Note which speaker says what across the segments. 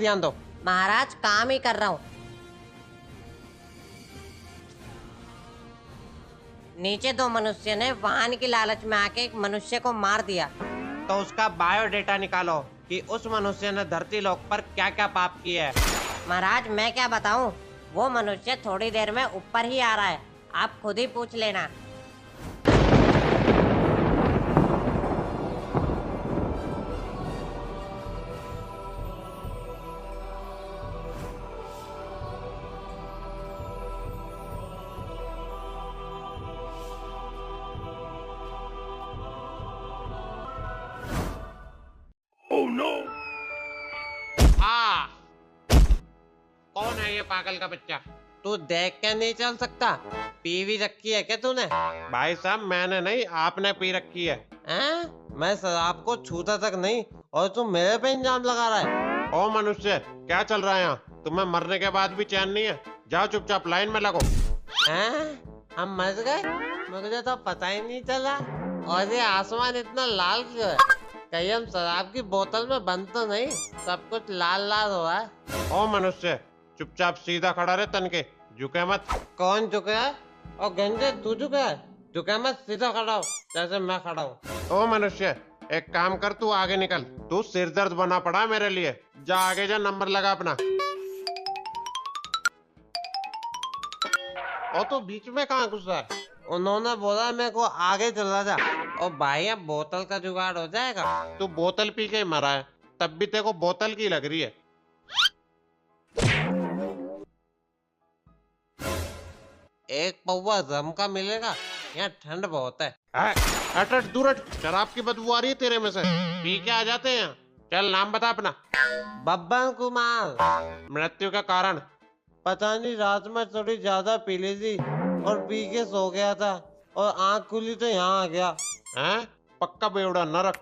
Speaker 1: ध्यान दो।
Speaker 2: महाराज काम ही कर रहा हूँ। नीचे दो मनुष्य ने वाहन की लालच में आके एक मनुष्य को मार दिया।
Speaker 1: तो उसका बायोडेटा निकालो कि उस मनुष्य ने धरती लोक पर क्या क्या पाप किए है।
Speaker 2: महाराज मैं क्या बताऊं, वो मनुष्य थोड़ी देर में ऊपर ही आ रहा है, आप खुद ही पूछ लेना।
Speaker 1: आ कौन है ये पागल का बच्चा? तू देख के नहीं चल सकता? पी भी रखी है क्या तूने? भाई साहब मैंने नहीं, आपने पी रखी है। मैं शराब को छूता तक नहीं और तू मेरे पे इल्जाम लगा रहा है। ओ मनुष्य, क्या चल रहा है यहाँ? तुम्हें मरने के बाद भी चैन नहीं है? जाओ चुपचाप लाइन में लगो। हम मर गए? मुझे तो पता ही नहीं चला। और ये आसमान इतना लाल क्यों है? कहीं हम शराब की बोतल में बंद तो नहीं? सब कुछ लाल लाल हो रहा है। ओ मनुष्य, चुपचाप सीधा खड़ा रहे, तन के झुके मत। कौन झुके है? और गंजे तू झुका है? झुके मत, सीधा खड़ा हो जैसे मैं खड़ा हूँ। ओ मनुष्य, एक काम कर, तू आगे निकल। तू सिर दर्द बना पड़ा मेरे लिए। जा आगे जा, नंबर लगा अपना। और तू बीच में कहाँ घुस रहा है? उन्होंने बोला मेरे को आगे चला जा। और भाई अब बोतल का जुगाड़ हो जाएगा। तू बोतल पी के मरा है, तब भी तेरे को बोतल की लग रही है। एक पौवा रम का मिलेगा? यहाँ ठंड बहुत है। हट हट, दूर हट, शराब की बदबू आ रही है तेरे में से। पी के आ जाते हैं। चल नाम बता अपना। बब्बन कुमार। मृत्यु का कारण? पता नहीं, रात में थोड़ी ज्यादा पी ली थी और पी के सो गया था और आंख खुली तो यहाँ आ गया। हैं? पक्का बेवड़ा नरक।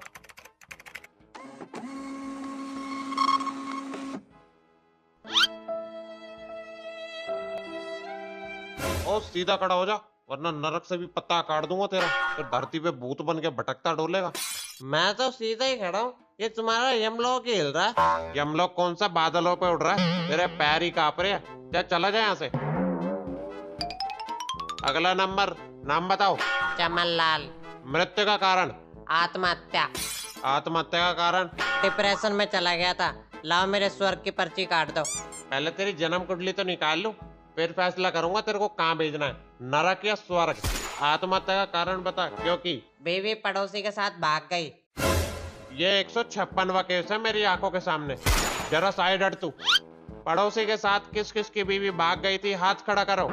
Speaker 1: ओ सीधा खड़ा हो जा, वरना नरक से भी पत्ता काट दूंगा तेरा। फिर धरती पे भूत बन के भटकता डोलेगा। मैं तो सीधा ही खड़ा हूँ, ये तुम्हारा यमलोक हिल रहा है। यमलोक कौन सा बादलों पे उड़ रहा है? तेरे पैर ही कांप रहे हैं। क्या चला जाए यहाँ से। अगला नंबर, नाम बताओ।
Speaker 2: चमन लाल।
Speaker 1: मृत्यु का कारण?
Speaker 2: आत्महत्या।
Speaker 1: आत्महत्या का कारण?
Speaker 2: डिप्रेशन में चला गया था। लाओ मेरे स्वर्ग की पर्ची काट दो।
Speaker 1: पहले तेरी जन्म कुंडली तो निकाल लूं, फिर फैसला करूंगा तेरे को कहाँ भेजना है, नरक या स्वर्ग। आत्महत्या का कारण बता। क्योंकि
Speaker 2: बीवी पड़ोसी के साथ भाग गई।
Speaker 1: ये 156वां केस है मेरी आंखों के सामने। जरा साइड हट तू। पड़ोसी के साथ किस किस की बीवी भाग गई थी? हाथ खड़ा करो।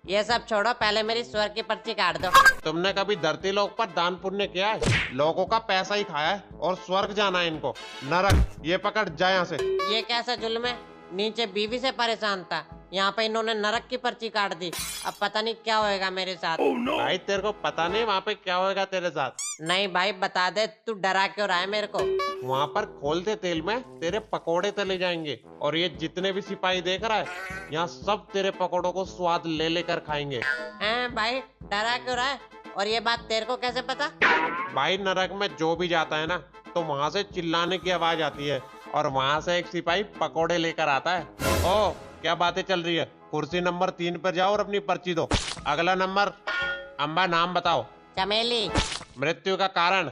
Speaker 2: ये सब छोड़ो, पहले मेरी स्वर्ग की पर्ची काट दो।
Speaker 1: तुमने कभी धरती लोक पर दान पुण्य किया है? लोगों का पैसा ही खाया है और स्वर्ग जाना है इनको। नरक, ये पकड़, जा यहाँ से।
Speaker 2: ये कैसा जुल्म है? नीचे बीवी से परेशान था, यहाँ पे इन्होंने नरक की पर्ची काट दी। अब पता नहीं क्या होएगा मेरे साथ।
Speaker 1: भाई तेरे को पता नहीं वहाँ पे क्या होएगा तेरे साथ?
Speaker 2: नहीं भाई बता दे, तू डरा क्यों रहा है मेरे को?
Speaker 1: वहाँ पर खोलते तेल में तेरे पकोड़े तले जाएंगे और ये जितने भी सिपाही देख रहा है, यहाँ सब तेरे पकोड़ों को स्वाद ले लेकर खाएंगे।
Speaker 2: हैं भाई, डरा क्यों रहा है? और ये बात तेरे को कैसे पता?
Speaker 1: भाई नरक में जो भी जाता है ना, तो वहाँ से चिल्लाने की आवाज आती है और वहाँ से एक सिपाही पकोड़े लेकर आता है। ओ क्या बातें चल रही है? कुर्सी नंबर 3 पर जाओ और अपनी पर्ची दो। अगला नंबर। अम्बा, नाम बताओ।
Speaker 2: चमेली।
Speaker 1: मृत्यु का कारण?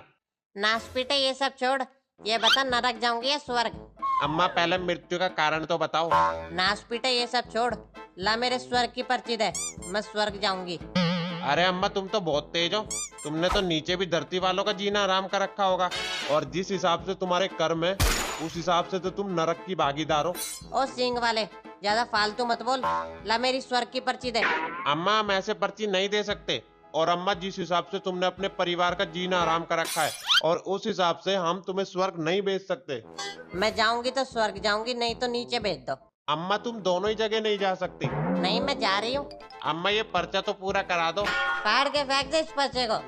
Speaker 2: नासपीटे ये सब छोड़, ये बता नरक जाऊंगी या स्वर्ग?
Speaker 1: अम्मा पहले मृत्यु का कारण तो बताओ।
Speaker 2: नासपीटे ये सब छोड़, ला मेरे स्वर्ग की पर्ची दे, मैं स्वर्ग जाऊंगी।
Speaker 1: अरे अम्मा तुम तो बहुत तेज हो। तुमने तो नीचे भी धरती वालों का जीना आराम कर रखा होगा, और जिस हिसाब से तुम्हारे कर्म है उस हिसाब से तो तुम नरक की भागीदार हो।
Speaker 2: ओ सिंह वाले, ज्यादा फालतू मत बोल, ला मेरी स्वर्ग की पर्ची दे।
Speaker 1: अम्मा हम ऐसे पर्ची नहीं दे सकते। और अम्मा जिस हिसाब से तुमने अपने परिवार का जीना आराम कर रखा है, और उस हिसाब से हम तुम्हें स्वर्ग नहीं भेज सकते।
Speaker 2: मैं जाऊंगी तो स्वर्ग जाऊंगी, नहीं तो नीचे भेज दो।
Speaker 1: अम्मा तुम दोनों ही जगह नहीं जा सकती।
Speaker 2: नहीं मैं जा रही हूँ।
Speaker 1: अम्मा ये पर्चा तो पूरा करा दो।
Speaker 2: फाड़ के फेंक दे इस पर्चे को।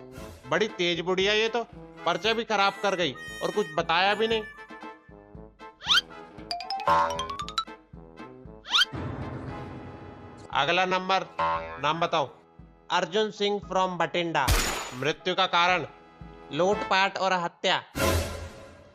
Speaker 1: बड़ी तेज बुढ़िया ये तो, पर्चा भी खराब कर गई और कुछ बताया भी नहीं। अगला नंबर, नाम बताओ। अर्जुन सिंह फ्रॉम बठिंडा। मृत्यु का कारण? लूटपाट और हत्या।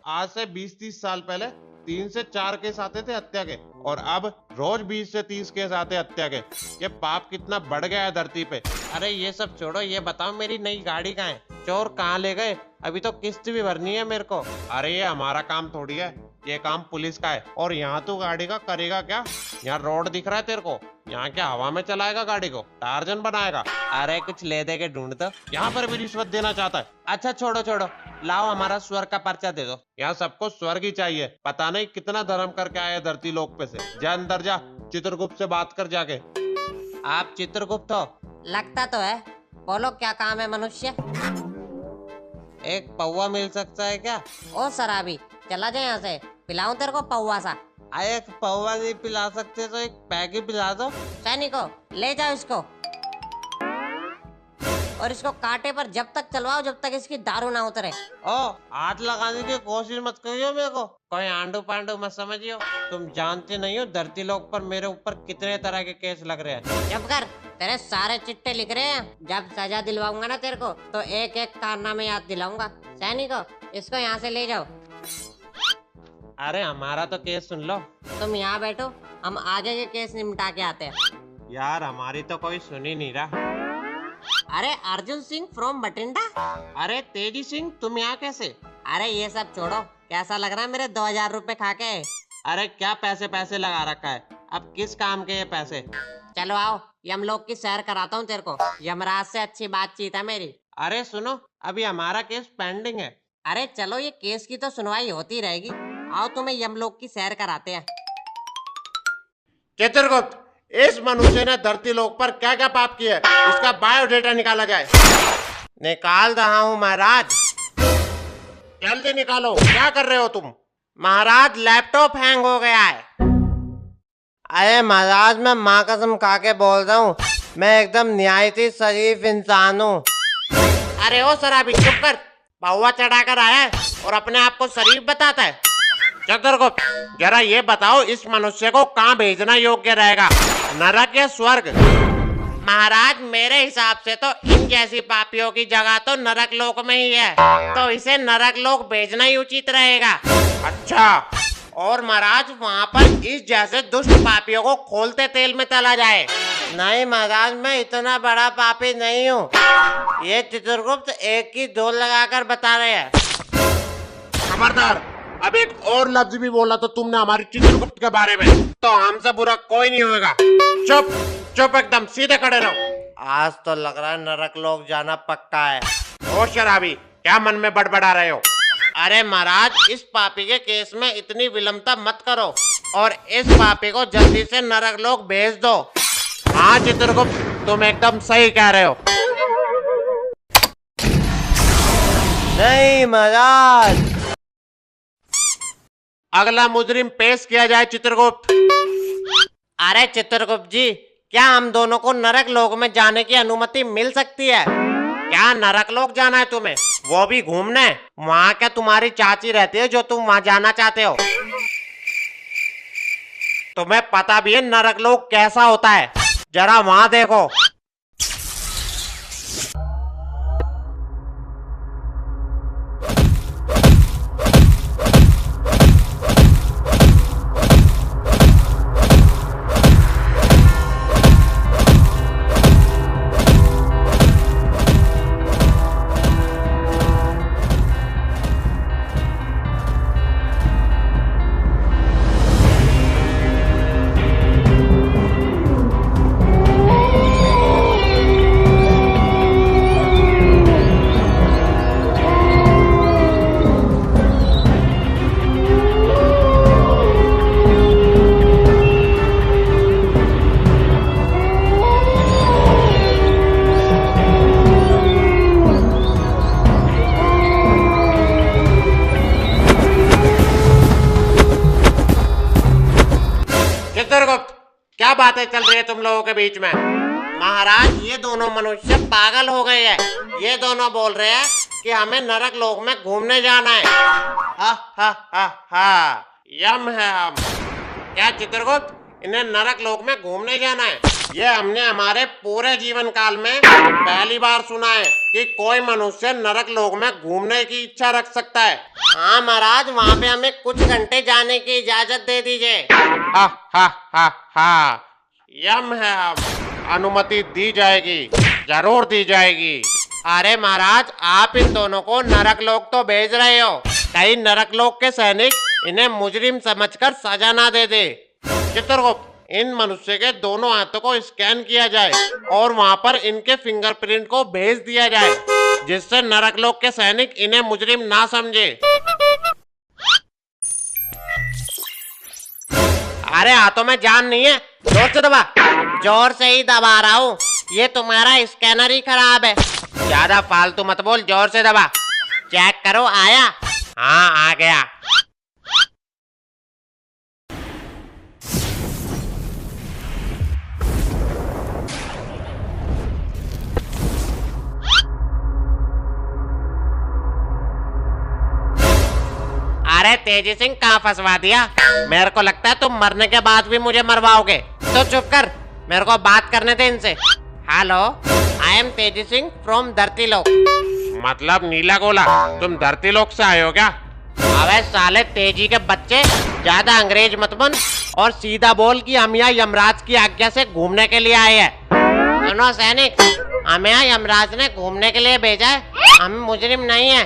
Speaker 1: आज से 20-30 साल पहले 3 से 4 केस आते थे हत्या के, और अब रोज 20 से 30 केस आते हत्या के। ये पाप कितना बढ़ गया है धरती पे। अरे ये सब छोड़ो, ये बताओ मेरी नई गाड़ी कहाँ है? चोर कहाँ ले गए? अभी तो किस्त भी भरनी है मेरे को। अरे ये हमारा काम थोड़ी है, ये काम पुलिस का है। और यहाँ तू गाड़ी का करेगा क्या? यहाँ रोड दिख रहा है तेरे को? यहाँ क्या हवा में चलाएगा गाड़ी को? टार्जन बनाएगा? अरे कुछ ले दे के ढूंढ दो। यहाँ पर भी रिश्वत देना चाहता है? अच्छा छोड़ो छोड़ो, लाओ हमारा स्वर्ग का पर्चा दे दो। यहाँ सबको स्वर्ग ही चाहिए। पता नहीं कितना धर्म करके आए धरती लोक पे से। जा अंदर जा, चित्रगुप्त से बात कर जाके। आप चित्रगुप्त हो?
Speaker 2: लगता तो है। बोलो क्या काम है मनुष्य?
Speaker 1: एक पौवा मिल सकता है क्या?
Speaker 2: ओ शराबी, चला जाए यहाँ से। पिलाऊं तेरे को पौवा सा?
Speaker 1: एक पौवा नहीं पिला सकते तो एक पैक ही पिला दो।
Speaker 2: सैनिको, ले जाओ इसको, और इसको कांटे पर जब तक चलवाओ जब तक इसकी दारू ना उतरे।
Speaker 1: ओ, हाथ लगाने की कोशिश मत करियो मेरे को। कोई आंडू पांडू मत समझियो। तुम जानते नहीं हो धरती लोक पर मेरे ऊपर कितने तरह के केस लग रहे हैं।
Speaker 2: जब कर, तेरे सारे चिट्टे लिख रहे हैं। जब सजा दिलवाऊंगा ना तेरे को तो एक एक कारनामे याद दिलाऊंगा। सैनिको, इसको यहाँ से ले जाओ।
Speaker 1: अरे हमारा तो केस सुन लो।
Speaker 2: तुम यहाँ बैठो, हम आगे के केस निपटा के आते हैं।
Speaker 1: यार हमारी तो कोई सुन ही नहीं रहा।
Speaker 2: अरे अर्जुन सिंह फ्रॉम बठिंडा।
Speaker 1: अरे तेजी सिंह, तुम यहाँ कैसे?
Speaker 2: अरे ये सब छोड़ो, कैसा लग रहा है मेरे 2000 रुपए खा के?
Speaker 1: अरे क्या पैसे पैसे लगा रखा है? अब किस काम के ये पैसे?
Speaker 2: चलो आओ, यमलोक की सैर कराता हूँ तेरे को। यमराज से अच्छी बातचीत है मेरी।
Speaker 1: अरे सुनो, अभी हमारा केस पेंडिंग है।
Speaker 2: अरे चलो, ये केस की तो सुनवाई होती रहेगी। आओ तुम्हें यमलोक की सैर कराते हैं।
Speaker 1: चित्रगुप्त, इस मनुष्य ने धरती लोक पर क्या क्या पाप किया है, इसका बायोडेटा निकाला जाए। निकाल रहा हूँ महाराज। जल्दी निकालो। क्या कर रहे हो तुम? महाराज लैपटॉप हैंग हो गया है।
Speaker 2: अरे महाराज, मैं माँ कसम खा के बोल रहा हूँ, मैं एकदम निहायती शरीफ इंसान हूँ।
Speaker 1: अरे ओ शराबी, चुप कर। पौवा चढ़ाकर आया है और अपने आप को शरीफ बताता है। चित्रगुप्त, जरा ये बताओ, इस मनुष्य को कहाँ भेजना योग्य रहेगा, नरक या स्वर्ग?
Speaker 2: महाराज, मेरे हिसाब से तो इन जैसी पापियों की जगह तो नरक लोक में ही है, तो इसे नरक लोक भेजना ही उचित रहेगा।
Speaker 1: अच्छा,
Speaker 2: और महाराज वहाँ पर इस जैसे दुष्ट पापियों को खोलते तेल में तला जाए। नहीं महाराज, मैं इतना बड़ा पापी नहीं हूँ। ये चित्रगुप्त एक की दो लगाकर बता रहे हैं।
Speaker 1: खबरदार, अब एक और लफ्ज भी बोला तो तुमने हमारे चित्रगुप्त के बारे में, तो हमसे बुरा कोई नहीं होगा। चुप चुप, एकदम सीधे खड़े रहो।
Speaker 2: आज तो लग रहा है नरक लोक जाना पक्का है।
Speaker 1: ओ शराबी, क्या मन में बड़बड़ा रहे हो?
Speaker 2: अरे महाराज, इस पापी के केस में इतनी विलंबता मत करो और इस पापी को जल्दी से नरक लोक भेज दो।
Speaker 1: हाँ चित्रगुप्त, तुम एकदम सही कह रहे हो।
Speaker 2: नहीं महाराज।
Speaker 1: अगला मुजरिम पेश किया जाए चित्रगुप्त।
Speaker 2: अरे चित्रगुप्त जी, क्या हम दोनों को नरक लोक में जाने की अनुमति मिल सकती है?
Speaker 1: क्या नरक लोक जाना है तुम्हें, वो भी घूमने? वहाँ क्या तुम्हारी चाची रहती है जो तुम वहाँ जाना चाहते हो? तुम्हें पता भी है नरक लोक कैसा होता है? जरा वहाँ देखो। चित्रगुप्त, क्या बातें चल रही है तुम लोगों के बीच में?
Speaker 2: महाराज, ये दोनों मनुष्य पागल हो गए हैं। ये दोनों बोल रहे हैं कि हमें नरक लोक में घूमने जाना है।
Speaker 1: हा हा हा हा, यम है हम। क्या चित्रगुप्त, इन्हें नरक लोक में घूमने जाना है?
Speaker 2: ये हमने हमारे पूरे जीवन काल में पहली बार सुना है कि कोई मनुष्य नरक लोक में घूमने की इच्छा रख सकता है। हाँ महाराज, वहाँ पे हमें कुछ घंटे जाने की इजाजत दे दीजिए।
Speaker 1: हा हा हा हा, यम है, अब अनुमति दी जाएगी, जरूर दी जाएगी।
Speaker 2: अरे महाराज, आप इन दोनों को नरक लोक तो भेज रहे हो, कहीं नरक लोक के सैनिक इन्हें मुजरिम समझकर सजा ना दे दे।
Speaker 1: चित्रगुप्त, इन मनुष्य के दोनों हाथों को स्कैन किया जाए और वहां पर इनके फिंगरप्रिंट को भेज दिया जाए, जिससे नरक लोक के सैनिक इन्हें मुजरिम ना समझे।
Speaker 2: अरे हाथों में जान नहीं है, जोर से दबा। जोर से ही दबा रहा हूँ, ये तुम्हारा स्कैनर ही खराब है। ज्यादा फालतू मत बोल, जोर से दबा। चेक करो, आया? हाँ, आ गया। अरे तेजी सिंह, कहाँ फंसवा दिया? मेरे को लगता है तुम मरने के बाद भी मुझे मरवाओगे, तो चुप कर, मेरे को बात करने दे इनसे। हेलो, आई एम तेजी सिंह फ्रॉम धरती लोक।
Speaker 1: मतलब नीला गोला, तुम धरती लोक से आए हो क्या?
Speaker 2: अबे साले तेजी के बच्चे, ज्यादा अंग्रेज मत बन और सीधा बोल कि हम यहाँ यमराज की आज्ञा से घूमने के लिए आए हैं। सुनो सैनिक, हमें यहाँ यमराज ने घूमने के लिए भेजा है, हम मुजरिम नहीं है।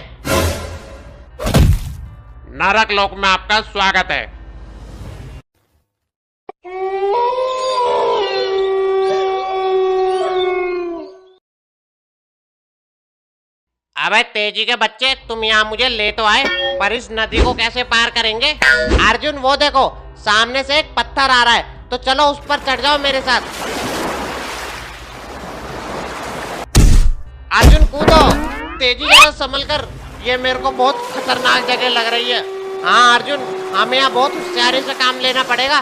Speaker 1: नरक लोक में आपका स्वागत है।
Speaker 2: अबे तेजी के बच्चे, तुम यहाँ मुझे ले तो आए, पर इस नदी को कैसे पार करेंगे? अर्जुन, वो देखो सामने से एक पत्थर आ रहा है, तो चलो उस पर चढ़ जाओ मेरे साथ। अर्जुन कूदो। तेजी जरा संभल कर, ये मेरे को बहुत खतरनाक जगह लग रही है। हाँ अर्जुन, हमें यहाँ बहुत होशियारी से काम लेना पड़ेगा।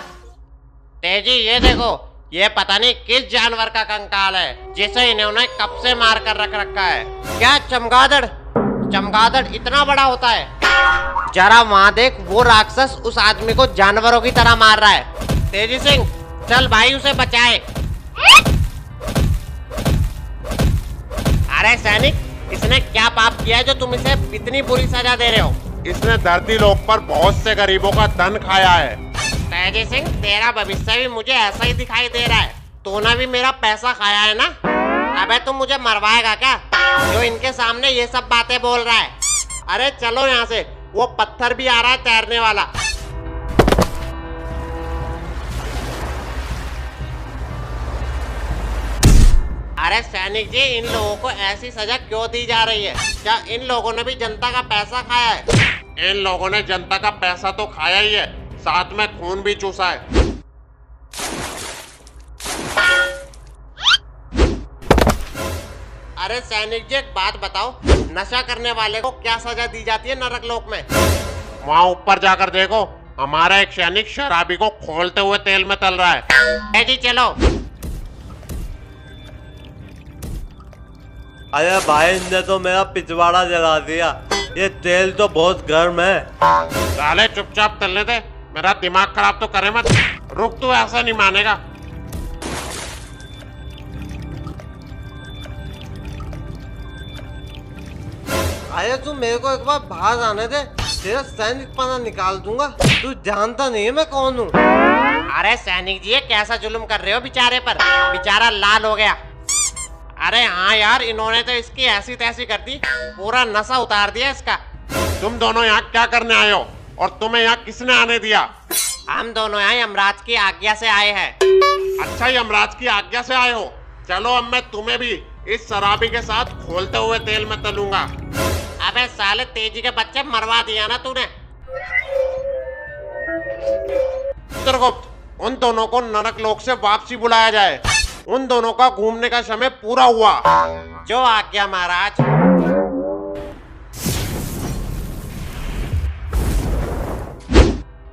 Speaker 2: तेजी ये देखो, ये पता नहीं किस जानवर का कंकाल है जिसे इन्होंने कब से मार कर रख रखा है। क्या चमगादड़? चमगादड़ इतना बड़ा होता है? जरा वहां देख, वो राक्षस उस आदमी को जानवरों की तरह मार रहा है। तेजी सिंह, चल भाई उसे बचाए। अरे सैनिक, इसने क्या पाप किया है जो तुम इसे इतनी बुरी सजा दे रहे हो?
Speaker 1: इसने धरती लोक पर बहुत से गरीबों का धन खाया है।
Speaker 2: तेजी सिंह, तेरा भविष्य भी मुझे ऐसा ही दिखाई दे रहा है। तूने भी मेरा पैसा खाया है ना? अबे तुम मुझे मरवाएगा क्या, जो इनके सामने ये सब बातें बोल रहा है? अरे चलो यहाँ से, वो पत्थर भी आ रहा है तैरने वाला। अरे सैनिक जी, इन लोगों को ऐसी सजा क्यों दी जा रही है? क्या इन लोगों ने भी जनता का पैसा खाया है?
Speaker 1: इन लोगों ने जनता का पैसा तो खाया ही है, साथ में खून भी चूसा है।
Speaker 2: अरे सैनिक जी, एक बात बताओ, नशा करने वाले को क्या सजा दी जाती है नरक लोक में?
Speaker 1: वहाँ ऊपर जाकर देखो, हमारा एक सैनिक शराबी को खोलते हुए तेल में तल रहा है।
Speaker 2: जी चलो।
Speaker 3: अरे भाई, ने तो मेरा पिछवाड़ा जला दिया, ये तेल तो बहुत गर्म है।
Speaker 1: साले चुपचाप तलने दे, मेरा दिमाग खराब तो करे मत। रुक, तू ऐसा नहीं मानेगा।
Speaker 3: अरे तू मेरे को एक बार बाहर आने दे, तेरा सैनिक पना निकाल दूंगा। तू जानता नहीं है मैं कौन हूँ।
Speaker 2: अरे सैनिक जी, ये कैसा जुल्म कर रहे हो बेचारे पर? बेचारा लाल हो गया। अरे हाँ यार, इन्होंने तो इसकी ऐसी तैसी कर दी, पूरा नशा उतार दिया इसका।
Speaker 1: तुम दोनों यहाँ क्या करने आए हो और तुम्हें यहाँ किसने आने दिया?
Speaker 2: हम दोनों यहाँ यमराज की आज्ञा से आए हैं।
Speaker 1: अच्छा, यमराज की आज्ञा से आए हो? चलो, अब मैं तुम्हें भी इस शराबी के साथ खोलते हुए तेल में तलूंगा।
Speaker 2: अबे साले तेजी के बच्चे, मरवा दिया ना तूने।
Speaker 1: चित्रगुप्त, उन दोनों को नरक लोक से वापसी बुलाया जाए। उन दोनों का घूमने का समय पूरा हुआ।
Speaker 2: जो आज्ञा महाराज।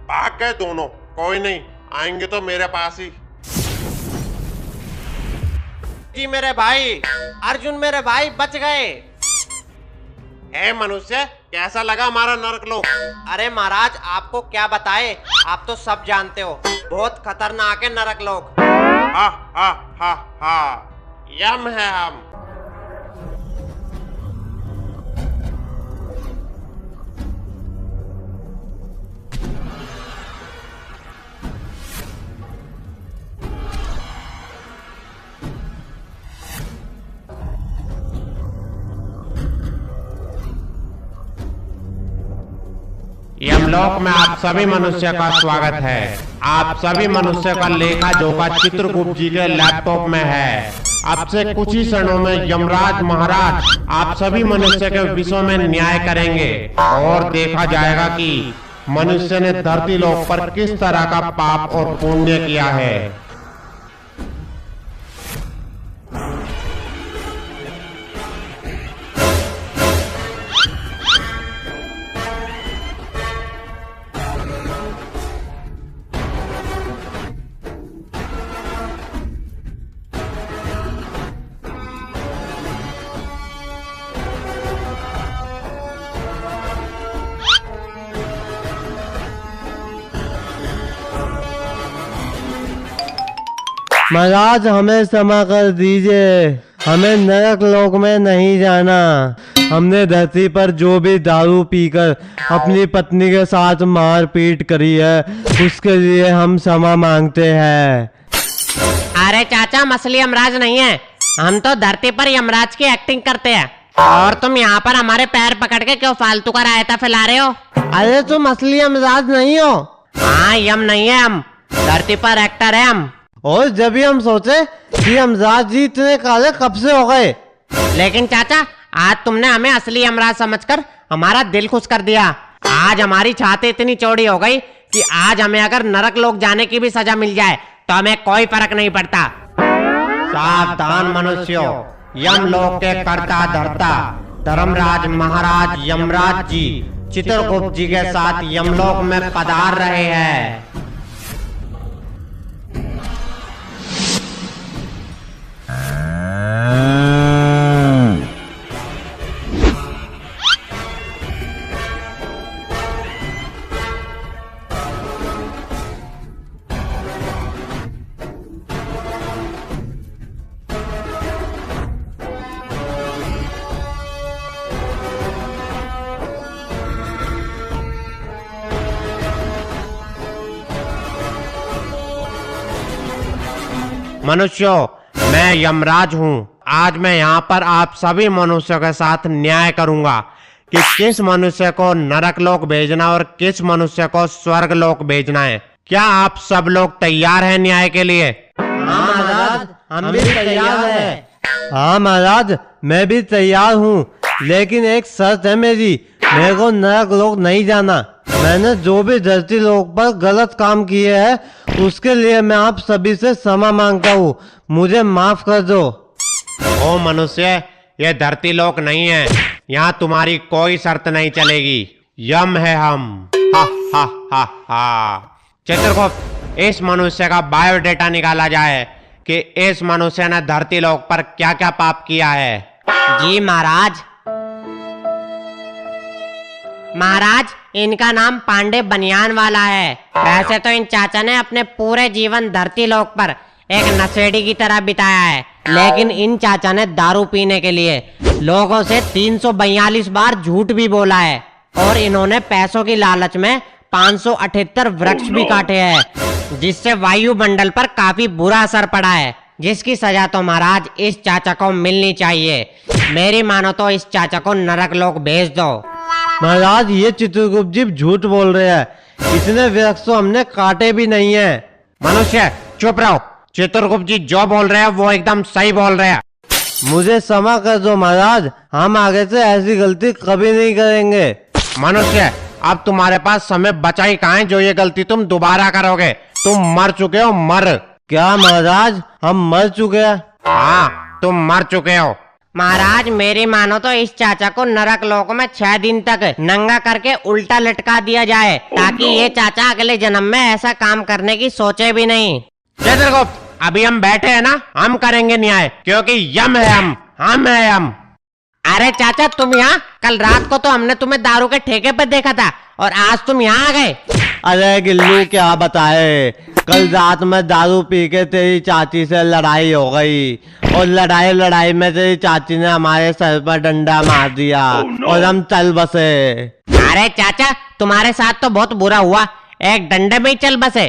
Speaker 1: भाग गए दोनों, कोई नहीं, आएंगे तो मेरे पास ही।
Speaker 2: जी मेरे भाई, अर्जुन मेरे भाई बच गए।
Speaker 1: हे मनुष्य, कैसा लगा हमारा नरक लोक?
Speaker 2: अरे महाराज, आपको क्या बताए, आप तो सब जानते हो, बहुत खतरनाक है नरक लोक। हा हा हा हा, यम है हम।
Speaker 1: यमलोक में आप सभी मनुष्य का स्वागत है। आप सभी मनुष्य का लेखा जोखा चित्रगुप्त जी के लैपटॉप में है। अब से कुछ ही क्षणों में यमराज महाराज आप सभी मनुष्य के विषयों में न्याय करेंगे और देखा जाएगा कि मनुष्य ने धरती लोक पर किस तरह का पाप और पुण्य किया है।
Speaker 3: महाराज हमें क्षमा कर दीजिए, हमें नरक लोक में नहीं जाना। हमने धरती पर जो भी दारू पीकर अपनी पत्नी के साथ मारपीट करी है उसके लिए हम क्षमा मांगते हैं।
Speaker 2: अरे चाचा, मछली यमराज नहीं है, हम तो धरती पर यमराज की एक्टिंग करते हैं। और तुम यहाँ पर हमारे पैर पकड़ के क्यों फालतू का रायता फैला रहे हो?
Speaker 3: अरे तुम असली यमराज नहीं हो।
Speaker 2: हाँ, यम नहीं है, हम धरती पर एक्टर है हम।
Speaker 3: और जब भी हम सोचे कि यमराज जी इतने काले कब से हो गए।
Speaker 2: लेकिन चाचा, आज तुमने हमें असली यमराज समझकर हमारा दिल खुश कर दिया। आज हमारी छाती इतनी चौड़ी हो गई कि आज हमें अगर नरक लोक जाने की भी सजा मिल जाए तो हमें कोई फर्क नहीं पड़ता।
Speaker 1: सावधान मनुष्यों, यमलोक के कर्ता धर्ता धर्मराज महाराज यमराज जी चित्रगुप्त जी के साथ यमलोक में पधार रहे हैं। मनुष्यों, मैं यमराज हूँ। आज मैं यहाँ पर आप सभी मनुष्यों के साथ न्याय करूंगा कि किस मनुष्य को नरक लोक भेजना और किस मनुष्य को स्वर्ग लोक भेजना है। क्या आप सब लोग तैयार हैं न्याय के लिए?
Speaker 3: हाँ महाराज, हम भी तैयार हैं। हाँ महाराज, मैं भी तैयार हूँ, लेकिन एक शर्त है मेरी, मेरे को नरक लोक नहीं जाना। मैंने जो भी धरती लोक पर गलत काम किए हैं उसके लिए मैं आप सभी से क्षमा मांगता हूँ, मुझे माफ कर दो।
Speaker 1: ओ मनुष्य, ये धरती लोक नहीं है, यहाँ तुम्हारी कोई शर्त नहीं चलेगी। यम है हम। हा हा हा हा। चित्रगुप्त, इस मनुष्य का बायोडेटा निकाला जाए कि इस मनुष्य ने धरती लोक पर क्या क्या पाप किया है।
Speaker 2: जी महाराज। महाराज, इनका नाम पांडे बनियान वाला है। वैसे तो इन चाचा ने अपने पूरे जीवन धरती लोक पर एक नशेड़ी की तरह बिताया है, लेकिन इन चाचा ने दारू पीने के लिए लोगों से 342 बार झूठ भी बोला है और इन्होंने पैसों की लालच में 578 वृक्ष भी काटे हैं, जिससे वायुमंडल पर काफी बुरा असर पड़ा है, जिसकी सजा तो महाराज इस चाचा को मिलनी चाहिए। मेरी मानो तो इस चाचा को नरक लोक भेज दो।
Speaker 3: महाराज, ये चित्रगुप्त जी झूठ बोल रहे हैं, इतने वृक्ष तो हमने काटे भी नहीं है।
Speaker 1: मनुष्य चुप रहो, चित्रगुप्त जी जो बोल रहे हैं वो एकदम सही बोल रहे हैं।
Speaker 3: मुझे क्षमा कर दो महाराज, हम आगे से ऐसी गलती कभी नहीं करेंगे।
Speaker 1: मनुष्य, अब तुम्हारे पास समय बचा ही कहाँ है जो ये गलती तुम दोबारा करोगे। तुम मर चुके हो, मर।
Speaker 3: क्या महाराज, हम मर चुके हैं?
Speaker 1: हाँ, तुम मर चुके हो।
Speaker 2: महाराज, मेरी मानो तो इस चाचा को नरक लोक में 6 दिन तक नंगा करके उल्टा लटका दिया जाए, ताकि ये चाचा अगले जन्म में ऐसा काम करने की सोचे भी नहीं।
Speaker 1: चित्रगुप्त, अभी हम बैठे हैं ना, हम करेंगे न्याय, क्योंकि यम है हम है यम।
Speaker 2: अरे चाचा, तुम यहाँ? कल रात को तो हमने तुम्हें दारू के ठेके पर देखा था और आज तुम यहाँ आ गए।
Speaker 3: अरे गिल्लू क्या बताए, कल रात में दारू पी के तेरी चाची से लड़ाई हो गई और लड़ाई में तेरी चाची ने हमारे सर पर डंडा मार दिया और हम चल बसे।
Speaker 2: अरे चाचा, तुम्हारे साथ तो बहुत बुरा हुआ, एक डंडे में ही चल बसे।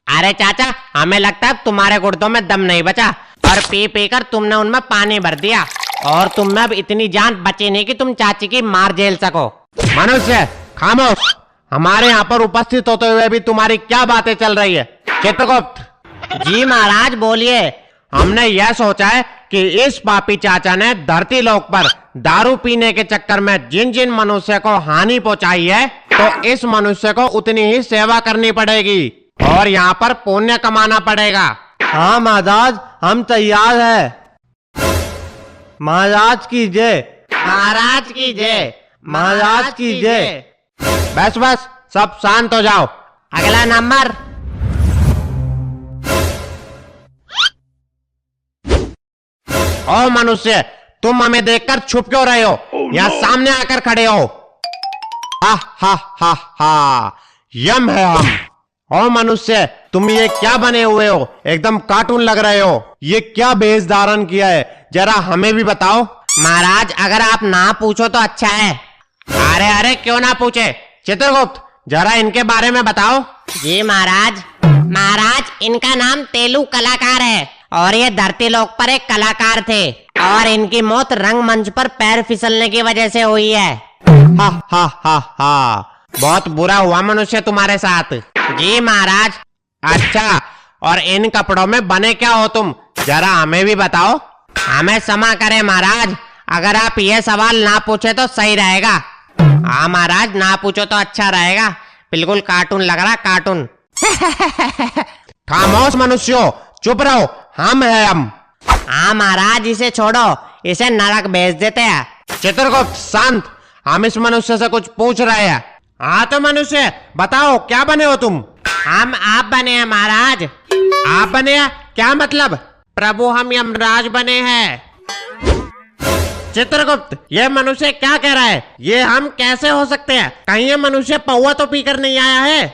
Speaker 2: अरे चाचा, हमें लगता है तुम्हारे गुर्दों में दम नहीं बचा और पी पी कर तुमने उनमें पानी भर दिया और तुम में अब इतनी जान बची नहीं कि तुम चाची की मार झेल सको।
Speaker 1: मनुष्य खामोश, हमारे यहाँ पर उपस्थित होते हुए भी तुम्हारी क्या बातें चल रही है? चित्रगुप्त
Speaker 2: जी महाराज बोलिए।
Speaker 1: हमने यह सोचा है कि इस पापी चाचा ने धरती लोक पर दारू पीने के चक्कर में जिन जिन मनुष्य को हानि पहुंचाई है, तो इस मनुष्य को उतनी ही सेवा करनी पड़ेगी और यहाँ पर पुण्य कमाना पड़ेगा।
Speaker 3: हाँ महाराज, हम तैयार है। महाराज की जय,
Speaker 2: महाराज की जय,
Speaker 3: महाराज की जय।
Speaker 1: बस बस, सब शांत हो जाओ।
Speaker 2: अगला नंबर।
Speaker 1: ओ मनुष्य, तुम हमें देखकर छुप क्यों रहे हो? यहाँ सामने आकर खड़े हो। हा हा हा हा, यम है हम। ओ मनुष्य, तुम ये क्या बने हुए हो? एकदम कार्टून लग रहे हो। ये क्या भेष धारण किया है, जरा हमें भी बताओ।
Speaker 2: महाराज, अगर आप ना पूछो तो अच्छा है।
Speaker 1: अरे अरे, क्यों ना पूछे? चित्रगुप्त, जरा इनके बारे में बताओ।
Speaker 2: जी महाराज। महाराज, इनका नाम तेलू कलाकार है और ये धरती लोक पर एक कलाकार थे और इनकी मौत रंगमंच पर पैर फिसलने की वजह से हुई है।
Speaker 1: हा हा हा हा, बहुत बुरा हुआ मनुष्य तुम्हारे साथ।
Speaker 2: जी महाराज।
Speaker 1: अच्छा, और इन कपड़ों में बने क्या हो तुम? जरा हमें भी बताओ।
Speaker 2: हमें क्षमा करें महाराज, अगर आप ये सवाल ना पूछे तो सही रहेगा। हाँ महाराज, ना पूछो तो अच्छा रहेगा। बिल्कुल कार्टून लग रहा, कार्टून।
Speaker 1: खामोश मनुष्यों, चुप रहो, हम है हम।
Speaker 2: हाँ महाराज, इसे छोड़ो, इसे नरक भेज देते हैं।
Speaker 1: चित्रगुप्त शांत, हम इस मनुष्य से कुछ पूछ रहे हैं। हाँ तो मनुष्य बताओ, क्या बने हो तुम?
Speaker 2: हम आप बने हैं महाराज।
Speaker 1: आप बने हैं? क्या मतलब?
Speaker 2: प्रभु, हम यमराज बने हैं।
Speaker 1: चित्रगुप्त, ये मनुष्य क्या कह रहा है? ये हम कैसे हो सकते हैं? कहीं ये मनुष्य पौवा तो पीकर नहीं आया है?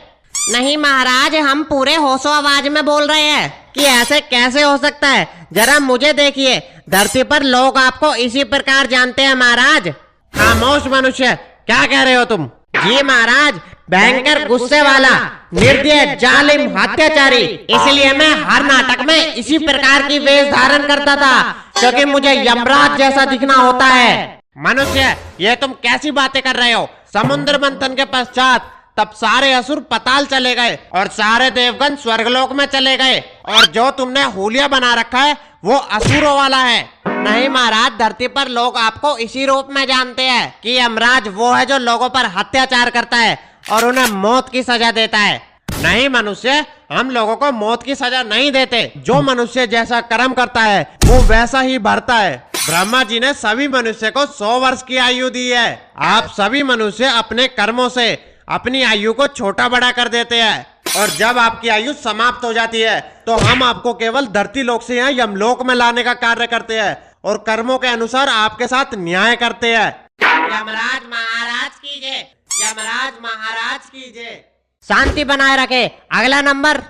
Speaker 2: नहीं महाराज, हम पूरे होशो आवाज में बोल रहे हैं कि ऐसे कैसे हो सकता है। जरा मुझे देखिए, धरती पर लोग आपको इसी प्रकार जानते हैं महाराज।
Speaker 1: खामोश मनुष्य, क्या कह रहे हो तुम?
Speaker 2: जी महाराज, भयंकर गुस्से वाला, निर्दय, जालिम, अत्याचारी, इसलिए मैं हर नाटक में इसी प्रकार की वेश धारण करता था क्योंकि मुझे यमराज जैसा दिखना होता है।
Speaker 1: मनुष्य, ये तुम कैसी बातें कर रहे हो? समुद्र मंथन के पश्चात तब सारे असुर पताल चले गए और सारे देवगण स्वर्गलोक में चले गए और जो तुमने हुलिया बना रखा है वो असुरों वाला है।
Speaker 2: नहीं महाराज, धरती पर लोग आपको इसी रूप में जानते हैं कि यमराज वो है जो लोगों पर अत्याचार करता है और उन्हें मौत की सजा देता है।
Speaker 1: नहीं मनुष्य, हम लोगों को मौत की सजा नहीं देते। जो मनुष्य जैसा कर्म करता है वो वैसा ही भरता है। ब्रह्मा जी ने सभी मनुष्य को 100 वर्ष की आयु दी है। आप सभी मनुष्य अपने कर्मों से अपनी आयु को छोटा बड़ा कर देते हैं और जब आपकी आयु समाप्त हो जाती है तो हम आपको केवल धरती लोक से यहाँ यमलोक में लाने का कार्य करते हैं और कर्मों के अनुसार आपके साथ न्याय करते हैं।
Speaker 2: यमराज महाराज की जय, यमराज महाराज की जय। शांति बनाए रखे। अगला नंबर।